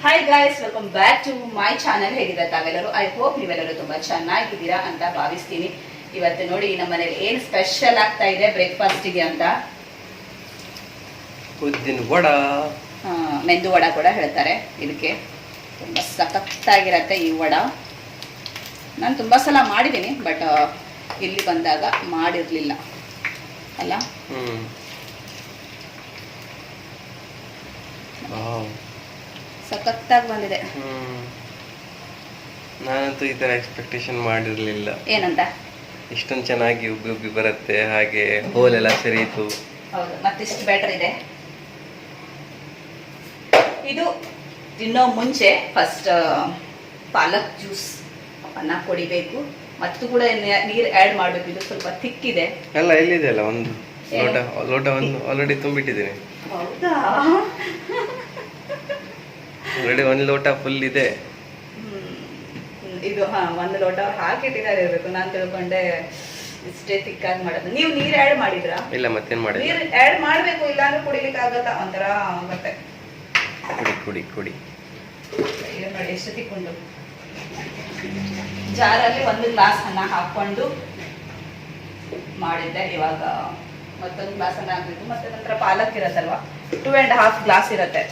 Hi guys, welcome back to my channel. ಹೇಗಿದ್ದಾರೆ ತಾವೆಲ್ಲರೂ? I hope ನೀವೆಲ್ಲರೂ ತುಂಬಾ ಚೆನ್ನಾಗಿದ್ದೀರಾ ಅಂತ ಭಾವಿಸ್ತೀನಿ. ಇವತ್ತು ನೋಡಿ ನಮ್ಮ ಮನೇಲಿ ಏನ್ ಸ್ಪೆಷಲ್ ಆಗ್ತಾ ಇದೆ ಬ್ರೇಕ್ಫಾಸ್ಟಿಗೆ ಅಂತ. ಉದ್ದಿನ ವಡ, ಮೆಂದು ವಡ ಕೂಡ ಹೇಳ್ತಾರೆ ಇದಕ್ಕೆ. ತುಂಬಾ ಸಖತ್ತಾಗಿರತ್ತೆ ಈ ವಡ. ನಾನು ತುಂಬಾ ಸಲ ಮಾಡಿದ್ದೀನಿ, ಬಟ್ ಇಲ್ಲಿ ಬಂದಾಗ ಮಾಡಿರ್ಲಿಲ್ಲ ಅಲ್ಲ. ಸಖತ್ತಾಗಿ ಬಂದಿದೆ. ನಾನಂತೂ ಈ ತರ ಎಕ್ಸ್ಪೆಕ್ಟೇಷನ್ ಮಾಡಿರ್ಲಿಲ್ಲ. ಏನಂತ? ಇಷ್ಟೊಂದು ಚೆನ್ನಾಗಿ ಉಬ್ಬಿ ಉಬ್ಬಿ ಬರುತ್ತೆ, ಹಾಗೆ ಹೋಲೆಲ್ಲ ಸರಿಯಿತು. ಹೌದು, ಮತ್ತಿಷ್ಟು ಬೆಟರ್ ಇದೆ. ಇದು ತಿನ್ನೋ ಮುಂಚೆ ಫಸ್ಟ್ ಪಾಲಕ್ ಜ್ಯೂಸ್ ಅನ್ನ ಕುಡಿಬೇಕು, ಮತ್ತು ಕೂಡ ನೀರು ಆ್ಯಡ್ ಮಾಡಬೇಕು. ಇದು ಸ್ವಲ್ಪ ಥಿಕ್ ಇದೆ. ಎಲ್ಲ ಎಲ್ಲಿದೆ ಅಲ್ಲ, ಒಂದು ಲೋಟ ಒಂದು ಆಲ್ರೆಡಿ ತುಂಬಿಟ್ಟಿದ್ದೀನಿ. ಹೌದಾ? ಆಲ್ರೆಡಿ ಒಂದು ಲೋಟ ಫುಲ್ ಇದೆ. ಇದು ಒಂದು ಲೋಟ ಹಾಕಿಟ್ಟಿದ್ದಾರೆ ಇರಬೇಕು. ನಾನು ತಿಳ್ಕೊಂಡೆ ಇಷ್ಟೇ ತಿಕ್ಕಾಗಿ ಮಾಡೋದು. ನೀವು ನೀರು ಆ್ಯಡ್ ಮಾಡಿದ್ರಾ? ಇಲ್ಲ, ಮತ್ತೇನ್ ಮಾಡಿಲ್ಲ. ನೀರು ಆ್ಯಡ್ ಮಾಡಬೇಕು, ಇಲ್ಲಾಂದ್ರೆ ಕುಡಿಲಿಕ್ಕೆ ಆಗತ್ತಾ? ಒಂಥರ ಆಗುತ್ತೆ. ಕುಡಿ ಕುಡಿ ಕುಡಿ. ನೋಡಿ ಎಷ್ಟು ತಿಕ್ಕೊಂಡು ಜಾರಲ್ಲಿ ಒಂದು ಗ್ಲಾಸ್ ಅನ್ನ ಹಾಕೊಂಡು ಮಾಡಿದ್ದೆ. ಇವಾಗ ಮತ್ತೊಂದು ಗ್ಲಾಸ್ ಅನ್ನ ಹಾಕ್ಬೇಕು. ಮತ್ತೆ ನಂತರ ಪಾಲಕ್ ಇರತ್ತಲ್ವಾ, 2.5 ಗ್ಲಾಸ್ ಇರತ್ತೆ.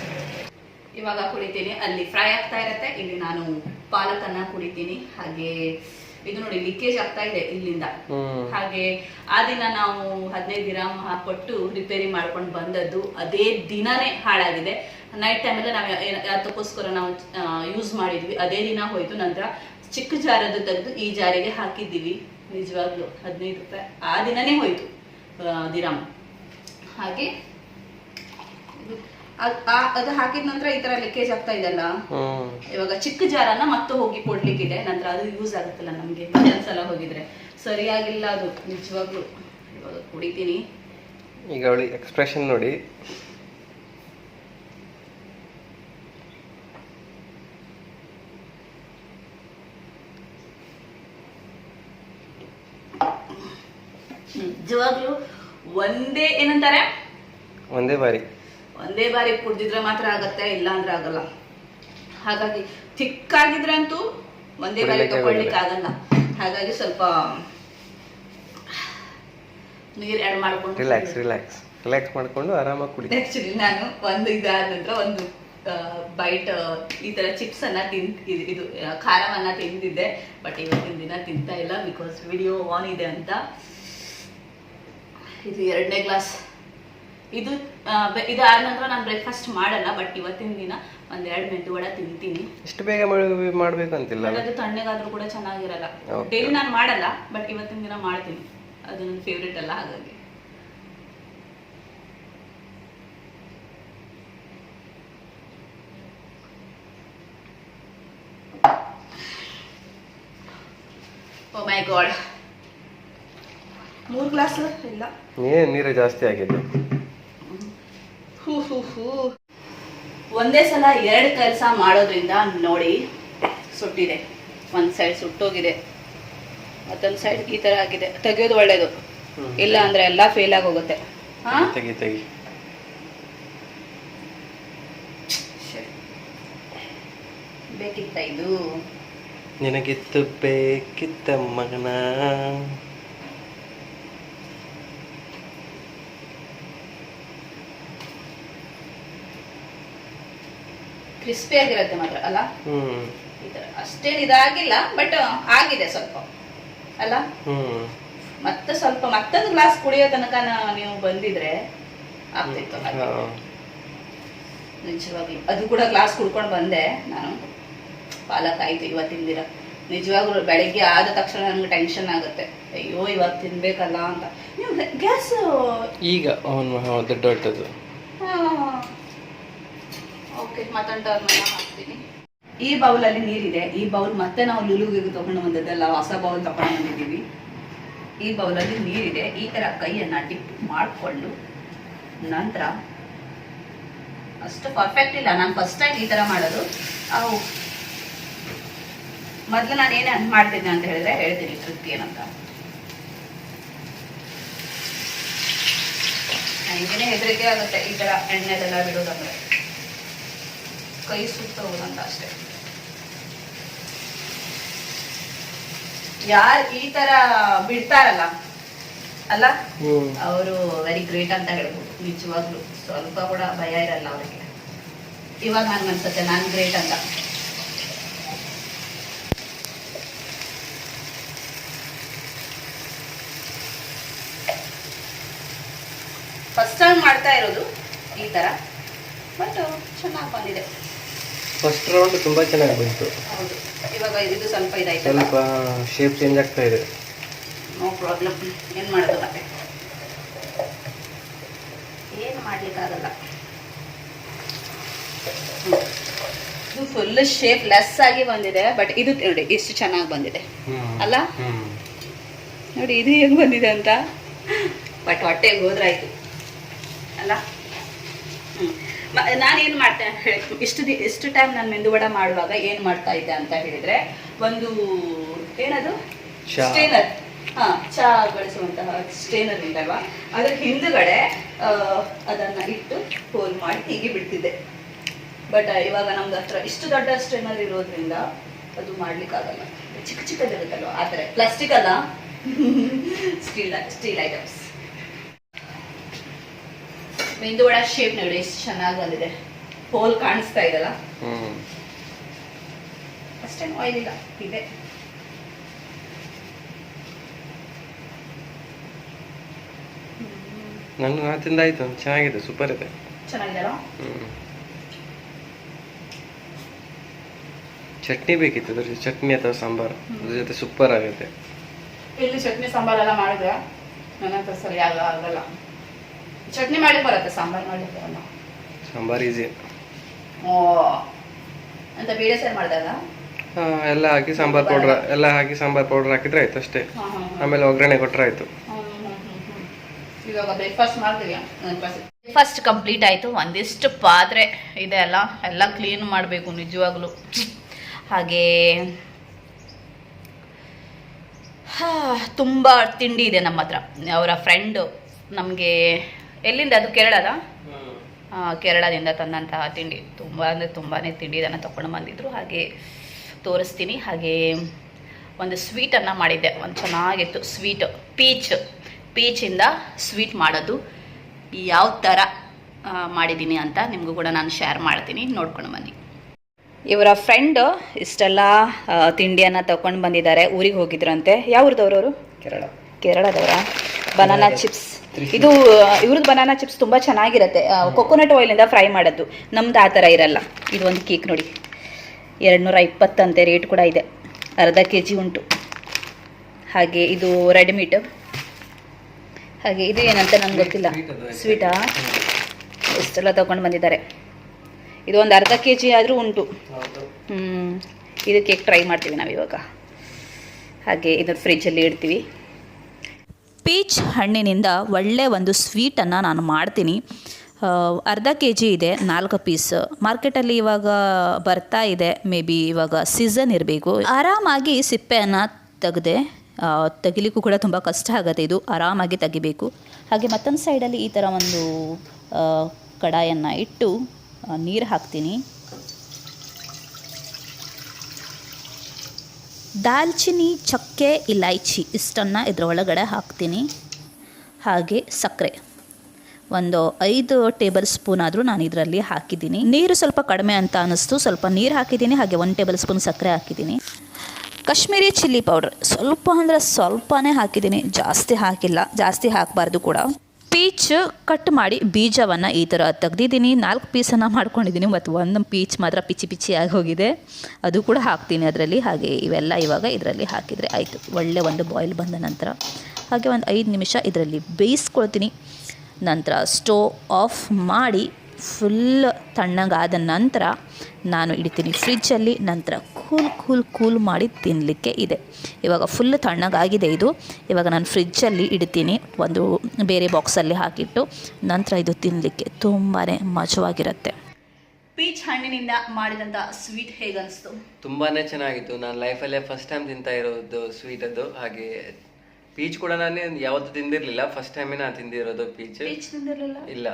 ಇವಾಗ ಕುಡಿತೀನಿ. ಅಲ್ಲಿ ಫ್ರೈ ಆಗ್ತಾ ಇರತ್ತೆ, ಇಲ್ಲಿ ನಾನು ಪಾಲಕನ್ನ ಕುಡಿತೀನಿ. ಹಾಗೆ ಇದು ನೋಡಿ ಲೀಕೇಜ್ ಆಗ್ತಾ ಇದೆ ಇಲ್ಲಿಂದ. ಹಾಗೆ ಆ ದಿನ ನಾವು 15 ದಿರಾಮ್ ಹಾಕೊಟ್ಟು ರಿಪೇರಿ ಮಾಡ್ಕೊಂಡು ಬಂದದ್ದು ಅದೇ ದಿನಾನೇ ಹಾಳಾಗಿದೆ. ನೈಟ್ ಟೈಮಲ್ಲಿ ನಾವು ಅದಕ್ಕೋಸ್ಕರ ನಾವು ಯೂಸ್ ಮಾಡಿದ್ವಿ, ಅದೇ ದಿನ ಹೋಯ್ತು. ನಂತರ ಚಿಕ್ಕ ಜಾರದ್ದು ತೆಗೆದು ಈ ಜಾರಿಗೆ ಹಾಕಿದ್ದೀವಿ. ನಿಜವಾಗ್ಲೂ 15 ರೂಪಾಯಿ ಆ ದಿನನೇ ಹೋಯ್ತು ದಿರಾಮ್. ಹಾಗೆ ಅದು ಹಾಕಿದ ನಂತರ ಈ ತರ ಲೀಕೇಜ್ ಆಗ್ತಾ ಇದೆಲ್ಲ. ಇವಾಗ ಚಿಕ್ಕ ಜಾರನ್ನ ಮತ್ತೆ ಹೋಗಿ ಕೊಡ್ಲಿಕ್ಕಿದೆ. ನಂತರ ಅದು ಯೂಸ್ ಆಗುತ್ತಲ್ಲ ನಮ್ಗೆ, ಒಂದ್ಸಲ ಹೋಗಿದ್ರೆ. ಸರಿಯಾಗಿಲ್ಲ ಅದು ನಿಜವಾಗ್ಲು. ಇವಾಗ ಕುಡಿತೀನಿ. ಈಗ ಅವಳಿ ಎಕ್ಸ್ಪ್ರೆಷನ್ ನೋಡಿ. ನಿಜವಾಗ್ಲು ಒಂದೇ ಏನಂತಾರೆ, ಒಂದೇ ಬಾರಿ ಕುಡ್ದಿದ್ರೆ ಮಾತ್ರ ಆಗತ್ತೆ, ಇಲ್ಲ ಅಂದ್ರೆ ಆಗಲ್ಲ. ಹಾಗಾಗಿ ಥಿಕ್ಕಾಗಿದ್ರೆ ಅಂತೂ ಒಂದೇ ಬಾರಿ ತಗೊಳ್ಲಿಕ್ಕೆ ಆಗಲ್ಲ. ಹಾಗಾಗಿ ಸ್ವಲ್ಪ ನೀರ್ ಆಡ್ ಮಾಡ್ಕೊಂಡು ರಿಲ್ಯಾಕ್ಸ್ ಮಾಡ್ಕೊಂಡು ಆರಾಮಾಗಿ ಕುಡಿ. ಆಕ್ಚುಲಿ ನಾನು ಒಂದು ಇದಾದ ನಂತರ ಒಂದು ಬೈಟ್ ಈ ತರ ಚಿಪ್ಸ್ ಅನ್ನ ಇದು ಖಾರವನ್ನ ತಿಂದಿದ್ದೆ. ಬಟ್ ಇವತ್ತಿನ ದಿನ ತಿಂತಾ ಇಲ್ಲ, ಬಿಕಾಸ್ ವಿಡಿಯೋ ಆನ್ ಇದೆ ಅಂತ. ಇದು 2ನೇ ಗ್ಲಾಸ್. ಇದು ಆದ ನಂತರ ನಾನು ಬ್ರೇಕ್ಫಾಸ್ಟ್ ಮಾಡಲ್ಲ, ಬಟ್ ಇವತ್ತಿನ ದಿನ 1-2 ಮೆಂದು ವಡ ತಿಂತೀನಿ. ಇಷ್ಟು ಬೇಗ ಮಾಡ್ಬೇಕು ಅಂತಿಲ್ಲ. ಅದು ತಣ್ಣಗಾದ್ರೂ ಕೂಡ ಚೆನ್ನಾಗಿರಲ್ಲ. ಡೈಲಿ ನಾನು ಮಾಡಲ್ಲ, ಬಟ್ ಇವತ್ತಿನ ದಿನ ಮಾಡ್ತೀನಿ. ಅದು ನನ್ನ ಫೇವ್ರೇಟ್ ಅಲ್ಲ, ಹಾಗಾಗಿ. ಓ ಮೈ ಗಾಡ್, 3 ಗ್ಲಾಸ್ ಇಲ್ಲ. ನೀರು ಜಾಸ್ತಿ ಆಗಿದೆ. ಒಂದೇ ಸಲ 2 ಕೆಲಸ ಮಾಡೋದ್ರಿಂದ ನೋಡಿ ಸುಟ್ಟಿದೆ. ಒಂದ್ ಸೈಡ್ ಸುಟ್ಟೋಗಿದೆ, ಮತ್ತೊಂದ್ ಸೈಡ್ ಈ ತರ ಆಗಿದೆ. ತೆಗೆಯೋದು ಒಳ್ಳೇದು, ಇಲ್ಲ ಅಂದ್ರೆ ಎಲ್ಲಾ ಫೇಲ್ ಆಗಿ ಹೋಗುತ್ತೆ. ತೆಗಿ. ಬೇಕಿತ್ತ ಇದು? ನಿನಗಿತ್ತು ಬೇಕಿತ್ತ ಮಗನ. ಕ್ರಿಸ್ಪಿ ಆಗಿರುತ್ತೆ ಮಾತ್ರ ಅಲ್ಲ. ಈ ತರ ಅಷ್ಟೇನು ಇದಾಗಿಲ್ಲ, ಬಟ್ ಆಗಿದೆ ಸ್ವಲ್ಪ ಅಲ್ಲ. ಮತ್ತೆ ಸ್ವಲ್ಪ ಮತ್ತೊಂದು ಗ್ಲಾಸ್ ಕುಡಿಯೋ ತನಕ ನೀವು ಬಂದಿದ್ರೆ ಆಗ್ತಿತ್ತು. ನಿಜವಾಗ್ಲು ಅದು ಕೂಡ ಗ್ಲಾಸ್ ಕುಡ್ಕೊಂಡು ಬಂದೆ ನಾನು. ಪಾಲಕ್ ಆಯ್ತು ಇವತ್ತಿನ ದಿನ. ನಿಜವಾಗ್ಲು ಬೆಳಿಗ್ಗೆ ಆದ ತಕ್ಷಣ ನಮ್ಗೆ ಟೆನ್ಷನ್ ಆಗುತ್ತೆ, ಅಯ್ಯೋ ಇವಾಗ ತಿನ್ಬೇಕಲ್ಲ ಅಂತ. ನೀವು ಗ್ಯಾಸ್ ಈಗ ದೊಡ್ಡದು. ಓಕೆ, ಮತ್ತೊಂದು ಟರ್ನ್ ಹಾಕ್ತೀನಿ. ಈ ಬೌಲಲ್ಲಿ ನೀರಿದೆ. ಈ ಬೌಲ್ ಮತ್ತೆ ನಾವು ಲುಲುಗೆ ತಗೊಂಡು ಬಂದದ್ದಲ್ಲ, ಹೊಸ ಬೌಲ್ ತಗೊಂಡು ಬಂದಿದ್ದೀವಿ. ಈ ಬೌಲಲ್ಲಿ ನೀರಿದೆ. ಈ ತರ ಕೈಯನ್ನ ಡಿಪ್ ಮಾಡಿಕೊಂಡು ನಂತರ, ಅಷ್ಟು ಪರ್ಫೆಕ್ಟ್ ಇಲ್ಲ, ನಾನು ಫಸ್ಟ್ ಟೈಮ್ ಈ ತರ ಮಾಡೋದು. ಮೊದಲು ನಾನು ಏನೇನು ಮಾಡ್ತಿದ್ದೆ ಅಂತ ಹೇಳಿದ್ರೆ ಹೇಳ್ತೀನಿ ಟ್ರಿಕ್ ಏನಂತ. ನನಗೇನೆ ಹೆದರಿಕೆ ಆಗುತ್ತೆ ಈ ತರ ಎಣ್ಣೆದೆಲ್ಲ ಬಿಡೋದಂದ್ರೆ. ಕೈ ಸುತ್ತೋಗುದಂತ ಅಷ್ಟೇ. ಯಾರು ಈ ತರ ಬಿಡ್ತಾರಲ್ಲ ಅಲ್ಲ, ಅವರು ವೆರಿ ಗ್ರೇಟ್ ಅಂತ ಹೇಳ್ಬೋದು. ನಿಜವಾಗ್ಲು ಸ್ವಲ್ಪ ಕೂಡ ಭಯ ಇರಲ್ಲ ಅವರಿಗೆ. ಇವಾಗ ನನ್ಗೆ ಅನ್ಸುತ್ತೆ ನಾನು ಗ್ರೇಟ್ ಅಂತ. ಫಸ್ಟ್ ಟೈಮ್ ಮಾಡ್ತಾ ಇರೋದು ಈ ತರ, ಬಟ್ ಚೆನ್ನಾಗಿ ಬಂದಿದೆ. ಫಸ್ಟ್ ರೌಂಡ್ ತುಂಬಾ ಚೆನ್ನಾಗಿ ಬಂತು. ಹೌದು, ಇವಾಗ ಇದು ಸ್ವಲ್ಪ ಇದಾಯ್ತು, ಸ್ವಲ್ಪ ಶೇಪ್ ಚೇಂಜ್ ಆಗ್ತಾ ಇದೆ. No problem. ಏನು ಮಾಡೋದು ಮತ್ತೆ, ಏನು ಮಾಡ್ಲಿಕ್ಕಾಗಲ್ಲ. ಇದು ಫುಲ್ ಶೇಪ್ ಲೆಸ್ ಆಗಿ ಬಂದಿದೆ, ಬಟ್ ಇದು ನೋಡಿ ಎಷ್ಟು ಚೆನ್ನಾಗಿ ಬಂದಿದೆ ಅಲ್ಲ. ನೋಡಿ ಇದು ಹೇಗೆ ಬಂದಿದೆ ಅಂತ. ಬಟ್ ಹೊಟ್ಟೆಗೆ ಹೋದ್ರಾಯ್ತು ಅಲ್ಲ. ನಾನೇನು ಮಾಡ್ತೆ ಹೇಳಿ, ಇಷ್ಟು ಟೈಮ್ ನಾನು ಮೆಂದುವಡ ಮಾಡುವಾಗ ಏನು ಮಾಡ್ತಾ ಇದ್ದೆ ಅಂತ ಹೇಳಿದ್ರೆ, ಒಂದು ಏನದು ಸ್ಟೇನರ್, ಚಹಾ ಬಳಸುವಂತಹ ಸ್ಟೇನರ್ ಉಂಟಲ್ವಾ, ಅದ್ರ ಹಿಂದುಗಡೆ ಅದನ್ನ ಇಟ್ಟು ಹೋಲ್ ಮಾಡಿ ಹೀಗೆ ಬಿಡ್ತಿದ್ದೆ. ಬಟ್ ಇವಾಗ ನಮ್ದು ಹತ್ರ ಇಷ್ಟು ದೊಡ್ಡ ಸ್ಟೇನರ್ ಇರೋದ್ರಿಂದ ಅದು ಮಾಡ್ಲಿಕ್ಕಾಗಲ್ಲ. ಚಿಕ್ಕ ಚಿಕ್ಕದಿರುತ್ತಲ್ವ ಆ ಥರ, ಪ್ಲಾಸ್ಟಿಕ್ ಅಲ್ಲ, ಸ್ಟೀಲ್ ಐಟಮ್ಸ್. ಮೆಂದುವಡ ಶೇಪ್ ನೋಡಿ ಎಷ್ಟು ಚೆನ್ನಾಗಿ ಬಂದಿದೆ, ಹೋಲ್ ಕಾಣಿಸ್ತಾ ಇದಲ್ಲ. ಅಷ್ಟೇನು ಆಯಿಲ್ ಇಲ್ಲ, ಇದೆ. ನಾನು ತಿಂದಾಯ್ತು, ಚೆನ್ನಾಗಿದೆ, ಸೂಪರ್ ಇದೆ. ಚೆನ್ನಾಗಿದೆಲ್ಲ. ಚಟ್ನಿ ಬೇಕಿತ್ತು, ಅದ್ರ ಜೊತೆ ಚಟ್ನಿ ಅಥವಾ ಸಾಂಬಾರು, ಅದ್ರ ಜೊತೆ ಸೂಪರ್ ಆಗುತ್ತೆ. ಇಲ್ಲಿ ಚಟ್ನಿ ಸಾಂಬಾರೆಲ್ಲ ಮಾಡಿದ್ರೆ ನನ್ನ ಹತ್ರ ಸರಿ ಆಗಲ್ಲ. ಚಟ್ನಿ ಮಾಡಿ ಬರುತ್ತೆ, ಸಾಂಬಾರು ಮಾಡ್ಲಿಕ್ಕೆ ಬರಲ್ಲ. ಸಾಂಬಾರ್ ಈಸಿ. ಓ ಅಂತ ಬೇಳೆ ಸಾರು ಮಾಡಿದಾಗ ಎಲ್ಲ ಹಾಕಿ ಸಾಂಬಾರ್ ಪೌಡ್ರ್ ಸಾಂಬಾರ್ ಪೌಡರ್ ಹಾಕಿದ್ರೆ ಆಯ್ತು ಅಷ್ಟೇ. ಆಮೇಲೆ ಒಗ್ಗರಣೆ ಕೊಟ್ಟರೆ ಆಯ್ತು. ಇವಾಗ ಬ್ರೇಕ್ಫಾಸ್ಟ್ ಮಾಡ್ತೀವಿ. ಬ್ರೇಕ್ಫಾಸ್ಟ್ ಕಂಪ್ಲೀಟ್ ಆಯಿತು. ಒಂದಿಷ್ಟು ಪಾತ್ರೆ ಇದೆ ಅಲ್ಲ, ಎಲ್ಲ ಕ್ಲೀನ್ ಮಾಡಬೇಕು ನಿಜವಾಗ್ಲೂ. ಹಾಗೆ ತುಂಬ ತಿಂಡಿ ಇದೆ ನಮ್ಮ ಹತ್ರ. ಅವರ ಫ್ರೆಂಡು ನಮಗೆ ಎಲ್ಲಿಂದ, ಅದು ಕೇರಳದ, ಕೇರಳದಿಂದ ತಂದಂತಹ ತಿಂಡಿ, ತುಂಬ ಅಂದರೆ ತುಂಬಾ ತಿಂಡಿ ಇದನ್ನು ತೊಗೊಂಡು ಬಂದಿದ್ರು. ಹಾಗೆ ತೋರಿಸ್ತೀನಿ. ಹಾಗೆ ಒಂದು ಸ್ವೀಟನ್ನು ಮಾಡಿದ್ದೆ, ಒಂದು ಚೆನ್ನಾಗಿತ್ತು ಸ್ವೀಟ್. ಪೀಚಿಂದ ಸ್ವೀಟ್ ಮಾಡೋದು ಯಾವ ಥರ ಮಾಡಿದ್ದೀನಿ ಅಂತ ನಿಮಗೂ ಕೂಡ ನಾನು ಶೇರ್ ಮಾಡ್ತೀನಿ, ನೋಡ್ಕೊಂಡು ಬನ್ನಿ. ಇವರ ಫ್ರೆಂಡ್ ಇಷ್ಟೆಲ್ಲ ತಿಂಡಿಯನ್ನು ತಗೊಂಡು ಬಂದಿದ್ದಾರೆ. ಊರಿಗೆ ಹೋಗಿದ್ರಂತೆ. ಯಾವ ಊರದವರು ಅವರು? ಕೇರಳದವರ. ಬನಾನಾ ಚಿಪ್ಸ್, ಇದು ಇವ್ರದ್ದು ಬನಾನಾ ಚಿಪ್ಸ್ ತುಂಬ ಚೆನ್ನಾಗಿರುತ್ತೆ. ಕೊಕೊನಟ್ ಆಯಿಲಿಂದ ಫ್ರೈ ಮಾಡೋದು, ನಮ್ದು ಆ ಥರ ಇರಲ್ಲ. ಇದು ಒಂದು ಕೇಕ್ ನೋಡಿ, 220 ಅಂತೆ, ರೇಟ್ ಕೂಡ ಇದೆ. ಅರ್ಧ kg ಉಂಟು. ಹಾಗೆ ಇದು ರೆಡ್ ಮೀಟ್. ಹಾಗೆ ಇದು ಏನಂತ ನನಗೆ ಗೊತ್ತಿಲ್ಲ, ಸ್ವೀಟಾ. ಇಷ್ಟೆಲ್ಲ ತೊಗೊಂಡು ಬಂದಿದ್ದಾರೆ. ಇದು ಒಂದು ಅರ್ಧ kg ಆದರೂ ಉಂಟು. ಇದು ಕೇಕ್ ಟ್ರೈ ಮಾಡ್ತೀವಿ ನಾವಿವಾಗ. ಹಾಗೆ ಇದನ್ನು ಫ್ರಿಜ್ಜಲ್ಲಿ ಇಡ್ತೀವಿ. ಪೀಚ್ ಹಣ್ಣಿನಿಂದ ಒಳ್ಳೆ ಒಂದು ಸ್ವೀಟನ್ನು ನಾನು ಮಾಡ್ತೀನಿ. ಅರ್ಧ kg ಇದೆ, 4 ಪೀಸ್. ಮಾರ್ಕೆಟಲ್ಲಿ ಇವಾಗ ಬರ್ತಾ ಇದೆ, ಮೇ ಬಿ ಇವಾಗ ಸೀಸನ್ ಇರಬೇಕು. ಆರಾಮಾಗಿ ಸಿಪ್ಪೆಯನ್ನು ತೆಗಿಲಿಕ್ಕೂ ಕೂಡ ತುಂಬ ಕಷ್ಟ ಆಗುತ್ತೆ. ಇದು ಆರಾಮಾಗಿ ತೆಗಿಬೇಕು. ಹಾಗೆ ಮತ್ತೊಂದು ಸೈಡಲ್ಲಿ ಈ ಥರ ಒಂದು ಕಡಾಯನ್ನು ಇಟ್ಟು ನೀರು ಹಾಕ್ತೀನಿ. ದಾಲ್ಚಿನ್ನಿ, ಚಕ್ಕೆ, ಇಲೈಚಿ ಇಷ್ಟನ್ನು ಇದರ ಒಳಗಡೆ ಹಾಕ್ತೀನಿ. ಹಾಗೆ ಸಕ್ಕರೆ ಒಂದು 5 ಟೇಬಲ್ ಸ್ಪೂನ್ ಆದರೂ ನಾನು ಇದರಲ್ಲಿ ಹಾಕಿದ್ದೀನಿ. ನೀರು ಸ್ವಲ್ಪ ಕಡಿಮೆ ಅಂತ ಅನ್ನಿಸ್ತು, ಸ್ವಲ್ಪ ನೀರು ಹಾಕಿದ್ದೀನಿ. ಹಾಗೆ 1 ಟೇಬಲ್ ಸ್ಪೂನ್ ಸಕ್ಕರೆ ಹಾಕಿದ್ದೀನಿ. ಕಾಶ್ಮೀರಿ ಚಿಲ್ಲಿ ಪೌಡರ್ ಸ್ವಲ್ಪ ಅಂದರೆ ಸ್ವಲ್ಪನೇ ಹಾಕಿದ್ದೀನಿ, ಜಾಸ್ತಿ ಹಾಕಿಲ್ಲ, ಜಾಸ್ತಿ ಹಾಕಬಾರ್ದು ಕೂಡ. ಪೀಚ್ ಕಟ್ ಮಾಡಿ ಬೀಜವನ್ನು ಈ ಥರ ತೆಗ್ದಿದ್ದೀನಿ. 4 ಪೀಸನ್ನು ಮಾಡ್ಕೊಂಡಿದ್ದೀನಿ, ಮತ್ತು 1 ಪೀಚ್ ಮಾತ್ರ ಪಿಚ್ಚಿ ಆಗಿ ಹೋಗಿದೆ, ಅದು ಕೂಡ ಹಾಕ್ತೀನಿ ಅದರಲ್ಲಿ. ಹಾಗೆ ಇವೆಲ್ಲ ಇವಾಗ ಇದರಲ್ಲಿ ಹಾಕಿದರೆ ಆಯಿತು. ಒಳ್ಳೆ ಒಂದು ಬಾಯ್ಲ್ ಬಂದ ನಂತರ ಹಾಗೆ ಒಂದು 5 ನಿಮಿಷ ಇದರಲ್ಲಿ ಬೇಯಿಸ್ಕೊಳ್ತೀನಿ. ನಂತರ ಸ್ಟೋವ್ ಆಫ್ ಮಾಡಿ ಫುಲ್ ತಣ್ಣಗಾದ ನಂತರ ನಾನು ಇಡ್ತೀನಿ ಫ್ರಿಜ್ಜಲ್ಲಿ. ನಂತರ ಕೂಲ್ ಮಾಡಿ ತಿನ್ನಲಿಕ್ಕೆ ಇದೆ. ಇವಾಗ ಫುಲ್ ತಣ್ಣಗಾಗಿದೆ ಇದು. ಇವಾಗ ನಾನು ಫ್ರಿಜ್ಜಲ್ಲಿ ಇಡ್ತೀನಿ, ಒಂದು ಬೇರೆ ಬಾಕ್ಸಲ್ಲಿ ಹಾಕಿಟ್ಟು. ನಂತರ ಇದು ತಿನ್ನಲಿಕ್ಕೆ ತುಂಬಾ ಮಜವಾಗಿರುತ್ತೆ. ಪೀಚ್ ಹಣ್ಣಿನಿಂದ ಮಾಡಿದಂಥ ಸ್ವೀಟ್ ಹೇಗನ್ನಿಸ್ತು? ತುಂಬಾ ಚೆನ್ನಾಗಿತ್ತು. ನಾನು ಲೈಫಲ್ಲೇ ಫಸ್ಟ್ ಟೈಮ್ ತಿಂತಾ ಇರೋದು ಸ್ವೀಟ್ ಅದು. ಹಾಗೆ ಪೀಚ್ ಕೂಡ ನಾನು ಯಾವತ್ತೂ ತಿಂದಿರಲಿಲ್ಲ, ಫಸ್ಟ್ ಟೈಮೇ ನಾನು ತಿಂದಿರೋದು ಪೀಚ್. ತಿಂದಿರಲಿಲ್ಲ? ಇಲ್ಲ.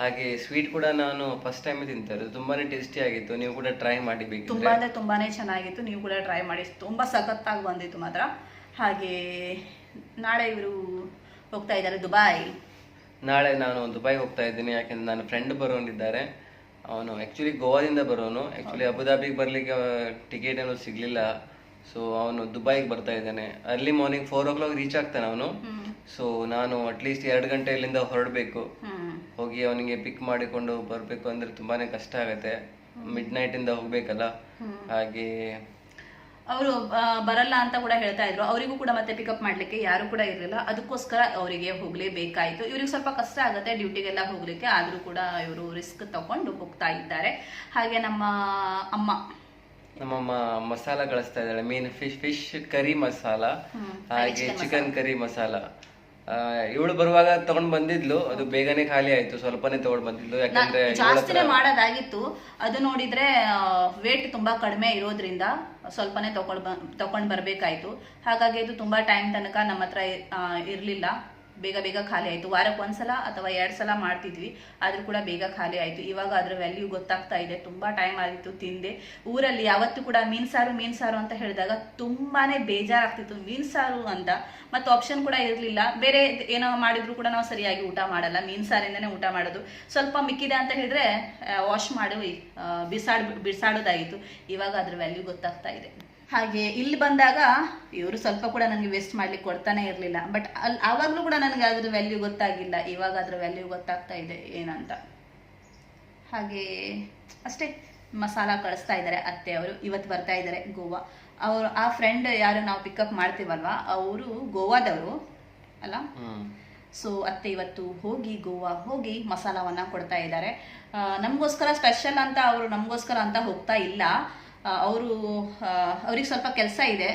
ಹಾಗೆ ಸ್ವೀಟ್ ಕೂಡ ನಾನು ಫಸ್ಟ್ ಟೈಮ್ ತಿಂತಾರೆ, ತುಂಬಾನೇ ಟೇಸ್ಟಿ ಆಗಿತ್ತು. ನೀವು ಕೂಡ ಟ್ರೈ ಮಾಡಿ ಬೇಕಿದ್ರೆ. ತುಂಬಾ ಅಂದರೆ ತುಂಬಾನೇ ಚೆನ್ನಾಗಿತ್ತು, ನೀವು ಕೂಡ ಟ್ರೈ ಮಾಡಿ. ತುಂಬ ಸಖತ್ತಾಗಿ ಬಂದಿತ್ತು ಮಾತ್ರ. ಹಾಗೆ ನಾಳೆ ಇವರು ಹೋಗ್ತಾ ಇದ್ದಾರೆ ದುಬೈ. ನಾಳೆ ನಾನು ದುಬೈಗೆ ಹೋಗ್ತಾ ಇದ್ದೀನಿ, ಯಾಕೆಂದ್ರೆ ನನ್ನ ಫ್ರೆಂಡ್ ಬರೋನಿದ್ದಾರೆ. ಅವನು ಆ್ಯಕ್ಚುಲಿ ಗೋವಾದಿಂದ ಬರೋನು. ಆ್ಯಕ್ಚುಲಿ ಅಬುದಾಬಿಗೆ ಬರಲಿಕ್ಕೆ ಟಿಕೆಟ್ ಏನೂ ಸಿಗಲಿಲ್ಲ. ಸೊ ಅವನು ದುಬೈಗೆ ಬರ್ತಾ ಇದ್ದಾನೆ. ಅರ್ಲಿ ಮಾರ್ನಿಂಗ್ 4 o'clock ರೀಚ್ ಆಗ್ತಾನೆ ಅವನು. ಸೊ ನಾನು ಅಟ್ಲೀಸ್ಟ್ 2 ಗಂಟೆ ಇಲ್ಲಿಂದ ಹೊರಡಬೇಕು. ಹೋಗಿ ಅವನಿಗೆ ಪಿಕ್ ಮಾಡಿಕೊಂಡು ಬರಬೇಕು ಅಂದರೆ ತುಂಬಾನೇ ಕಷ್ಟ ಆಗುತ್ತೆ. ಮಿಡ್ ನೈಟಿಂದ ಹೋಗ್ಬೇಕಲ್ಲ. ಹಾಗೆ ಅವರು ಬರಲ್ಲ ಅಂತ ಕೂಡ ಹೇಳ್ತಾ ಇದ್ರು. ಅವರಿಗೂ ಕೂಡ ಮತ್ತೆ ಪಿಕಪ್ ಮಾಡ್ಲಿಕ್ಕೆ ಯಾರು ಕೂಡ ಇರಲಿಲ್ಲ, ಅದಕ್ಕೋಸ್ಕರ ಅವರಿಗೆ ಹೋಗ್ಲೇಬೇಕಾಯ್ತು. ಇವ್ರಿಗೆ ಸ್ವಲ್ಪ ಕಷ್ಟ ಆಗುತ್ತೆ ಡ್ಯೂಟಿಗೆಲ್ಲ ಹೋಗ್ಲಿಕ್ಕೆ, ಆದ್ರೂ ಕೂಡ ಇವರು ರಿಸ್ಕ್ ತಗೊಂಡು ಹೋಗ್ತಾ ಇದ್ದಾರೆ. ಹಾಗೆ ನಮ್ಮಮ್ಮ ಮಸಾಲ ಕಳಿಸ್ತಾ ಇದ್ದಾಳೆ. ಮೀನ್ ಫಿಶ್ ಕರಿ ಮಸಾಲ, ಹಾಗೆ ಚಿಕನ್ ಕರಿ ಮಸಾಲ. ಇವಳು ಬರುವಾಗ ತಗೊಂಡ್ ಬಂದಿದ್ಲು, ಅದು ಬೇಗನೆ ಖಾಲಿ ಆಯ್ತು. ಸ್ವಲ್ಪನೇ ತಗೊಂಡ್ ಬಂದಿದ್ಲು, ಯಾಕಂದ್ರೆ ಜಾಸ್ತಿನೇ ಮಾಡೋದಾಗಿತ್ತು. ಅದು ನೋಡಿದ್ರೆ ವೇಟ್ ತುಂಬಾ ಕಡಿಮೆ ಇರೋದ್ರಿಂದ ಸ್ವಲ್ಪನೇ ತಗೊಂಡ್ ಬರ್ಬೇಕಾಯ್ತು. ಹಾಗಾಗಿ ಇದು ತುಂಬಾ ಟೈಮ್ ತನಕ ನಮ್ಮ ಹತ್ರ ಇರ್ಲಿಲ್ಲ. ಬೇಗ ಖಾಲಿ ಆಯ್ತು. ವಾರಕ್ಕೆ 1 ಸಲ ಅಥವಾ 2 ಸಲ ಮಾಡ್ತಿದ್ವಿ, ಆದ್ರೂ ಕೂಡ ಬೇಗ ಖಾಲಿ ಆಯ್ತು. ಇವಾಗ ಅದ್ರ ವ್ಯಾಲ್ಯೂ ಗೊತ್ತಾಗ್ತಾ ಇದೆ. ತುಂಬಾ ಟೈಮ್ ಆಗಿತ್ತು ತಿಂದೆ. ಊರಲ್ಲಿ ಯಾವತ್ತೂ ಕೂಡ ಮೀನ್ ಸಾರು ಅಂತ ಹೇಳಿದಾಗ ತುಂಬಾನೇ ಬೇಜಾರಾಗ್ತಿತ್ತು. ಮೀನ್ ಸಾರು ಅಂತ ಮತ್ತೆ ಆಪ್ಷನ್ ಕೂಡ ಇರಲಿಲ್ಲ. ಬೇರೆ ಏನೋ ಮಾಡಿದ್ರು ಕೂಡ ನಾವು ಸರಿಯಾಗಿ ಊಟ ಮಾಡಲ್ಲ, ಮೀನ್ ಸಾರಿಂದನೇ ಊಟ ಮಾಡೋದು. ಸ್ವಲ್ಪ ಮಿಕ್ಕಿದೆ ಅಂತ ಹೇಳಿದ್ರೆ ವಾಶ್ ಮಾಡಿ ಬಿಸಾಡೋದಾಗಿತ್ತು. ಇವಾಗ ಅದ್ರ ವ್ಯಾಲ್ಯೂ ಗೊತ್ತಾಗ್ತಾ ಇದೆ. ಹಾಗೆ ಇಲ್ಲಿ ಬಂದಾಗ ಇವರು ಸ್ವಲ್ಪ ಕೂಡ ನನಗೆ ವೇಸ್ಟ್ ಮಾಡ್ಲಿಕ್ಕೆ ಕೊಡ್ತಾನೆ ಇರಲಿಲ್ಲ. ಬಟ್ ಆವಾಗಲೂ ಕೂಡ ನನಗೆ ಅದ್ರ ವ್ಯಾಲ್ಯೂ ಗೊತ್ತಾಗಿಲ್ಲ. ಇವಾಗ ಅದ್ರ ವ್ಯಾಲ್ಯೂ ಗೊತ್ತಾಗ್ತಾ ಇದೆ ಏನಂತ. ಹಾಗೆ ಅಷ್ಟೇ, ಮಸಾಲ ಕಳಿಸ್ತಾ ಇದ್ದಾರೆ ಅತ್ತೆ ಅವರು. ಇವತ್ತು ಬರ್ತಾ ಇದ್ದಾರೆ ಗೋವಾ. ಅವರು ಆ ಫ್ರೆಂಡ್ ಯಾರು ನಾವು ಪಿಕಪ್ ಮಾಡ್ತೀವಲ್ವಾ, ಅವರು ಗೋವಾದವರು ಅಲ್ಲ. ಸೊ ಅತ್ತೆ ಇವತ್ತು ಗೋವಾ ಹೋಗಿ ಮಸಾಲವನ್ನ ಕೊಡ್ತಾ ಇದ್ದಾರೆ. ನಮಗೋಸ್ಕರ ಸ್ಪೆಷಲ್ ಅಂತ ಅವರು ನಮಗೋಸ್ಕರ ಅಂತ ಹೋಗ್ತಾ ಇಲ್ಲ. ಅವ್ರಿಗೆ ಸ್ವಲ್ಪ ಕೆಲಸ ಇದೆ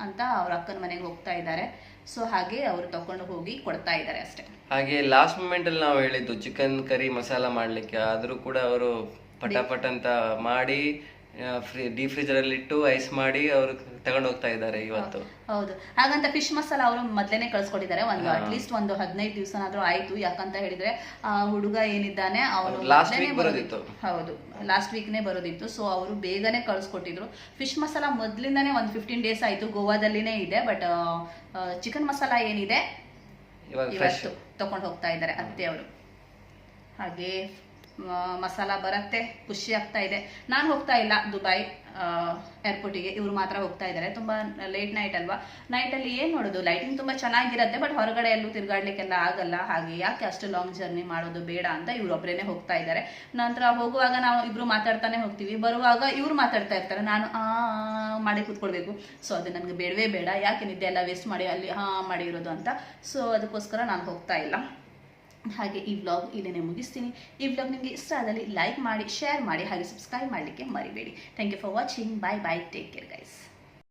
ಅಂತ ಅವ್ರ ಅಕ್ಕನ ಮನೆಗೆ ಹೋಗ್ತಾ ಇದ್ದಾರೆ. ಸೊ ಹಾಗೆ ಅವರು ತಕೊಂಡು ಹೋಗಿ ಕೊಡ್ತಾ ಇದ್ದಾರೆ ಅಷ್ಟೇ. ಹಾಗೆ ಲಾಸ್ಟ್ ಮೂಮೆಂಟ್ ಅಲ್ಲಿ ನಾವು ಹೇಳಿದ್ದು ಚಿಕನ್ ಕರಿ ಮಸಾಲ ಮಾಡ್ಲಿಕ್ಕೆ, ಆದ್ರೂ ಕೂಡ ಅವರು ಪಟಾಪಟ್ ಅಂತ ಮಾಡಿ ಡೀಪ್ ಫ್ರೀಜರ್ ಅಲ್ಲಿ ಇಟ್ಟು ಐಸ್ ಮಾಡಿ ಅವರು ತಗೊಂಡು ಹೋಗ್ತಾ ಇದ್ದಾರೆ ಇವತ್ತು. ಹೌದು, ಹಾಗಂತ ಫಿಶ್ ಮಸಾಲ ಅವರು ಮೊದಲೇನೆ ಕಳ್ಸಿಕೊಟ್ಟಿದ್ದಾರೆ. ಅಟ್ಲೀಸ್ಟ್ ಒಂದು 15 ದಿವಸನಾದ್ರೂ ಆಯ್ತು. ಯಾಕಂತ ಹೇಳಿದ್ರೆ ಆ ಹುಡುಗ ಏನಿದ್ದಾನೆ ಅವನು ಬರೋದಿತ್ತು. ಹೌದು, ಲಾಸ್ಟ್ ವೀಕ್ನೇ ಬರೋದಿತ್ತು. ಸೊ ಅವರು ಬೇಗನೆ ಕಳ್ಸಿಕೊಟ್ಟಿದ್ರು. ಫಿಶ್ ಮಸಾಲ ಮೊದ್ಲಿಂದಾನೇ ಒಂದು 15 days ಆಯ್ತು, ಗೋವಾದಲ್ಲಿನೇ ಇದೆ. ಬಟ್ ಚಿಕನ್ ಮಸಾಲ ಏನಿದೆ ಇವತ್ತು ತಕೊಂಡು ಹೋಗ್ತಾ ಇದ್ದಾರೆ ಅತ್ತೆ ಅವರು. ಹಾಗೆ ಮಸಾಲ ಬರುತ್ತೆ, ಖುಷಿ ಆಗ್ತಾ ಇದೆ. ನಾನು ಹೋಗ್ತಾ ಇಲ್ಲ ದುಬೈ ಏರ್ಪೋರ್ಟಿಗೆ, ಇವರು ಮಾತ್ರ ಹೋಗ್ತಾ ಇದ್ದಾರೆ. ತುಂಬಾ ಲೇಟ್ ನೈಟ್ ಅಲ್ವಾ, ನೈಟಲ್ಲಿ ಏನು ನೋಡೋದು, ಲೈಟಿಂಗ್ ತುಂಬಾ ಚೆನ್ನಾಗಿರುತ್ತೆ. ಬಟ್ ಹೊರಗಡೆ ಎಲ್ಲೂ ತಿರ್ಗಾಡ್ಲಿಕ್ಕೆಲ್ಲ ಆಗಲ್ಲ. ಹಾಗೆ ಯಾಕೆ ಅಷ್ಟು ಲಾಂಗ್ ಜರ್ನಿ ಮಾಡೋದು ಬೇಡ ಅಂತ ಇವರೊಬ್ಬರೇನೆ ಹೋಗ್ತಾ ಇದ್ದಾರೆ. ನಂತರ ಹೋಗುವಾಗ ನಾವು ಇಬ್ರು ಮಾತಾಡ್ತಾನೆ ಹೋಗ್ತೀವಿ, ಬರುವಾಗ ಇವ್ರು ಮಾತಾಡ್ತಾ ಇರ್ತಾರೆ, ನಾನು ಮಾಡಿ ಕೂತ್ಕೊಳ್ಬೇಕು. ಸೊ ಅದು ನನಗೆ ಬೇಡವೇ ಬೇಡ, ಯಾಕೆ ನಿದ್ದೆ ಎಲ್ಲ ವೇಸ್ಟ್ ಮಾಡಿ ಅಲ್ಲಿ ಮಾಡಿರೋದು ಅಂತ. ಸೊ ಅದಕ್ಕೋಸ್ಕರ ನಾನು ಹೋಗ್ತಾ ಇಲ್ಲ. ಹಾಗೆ ಈ ವ್ಲಾಗ್ ಇಲ್ಲಿನೇ ಮುಗಿಸ್ತೀನಿ. ಈ ವ್ಲಾಗ್ ನಿಮಗೆ ಇಷ್ಟ ಆದಲ್ಲಿ ಲೈಕ್ ಮಾಡಿ, ಶೇರ್ ಮಾಡಿ, ಹಾಗೆ ಸಬ್ಸ್ಕ್ರೈಬ್ ಮಾಡಲಿಕ್ಕೆ ಮರಿಬೇಡಿ. Thank you for watching. Bye bye, take care guys.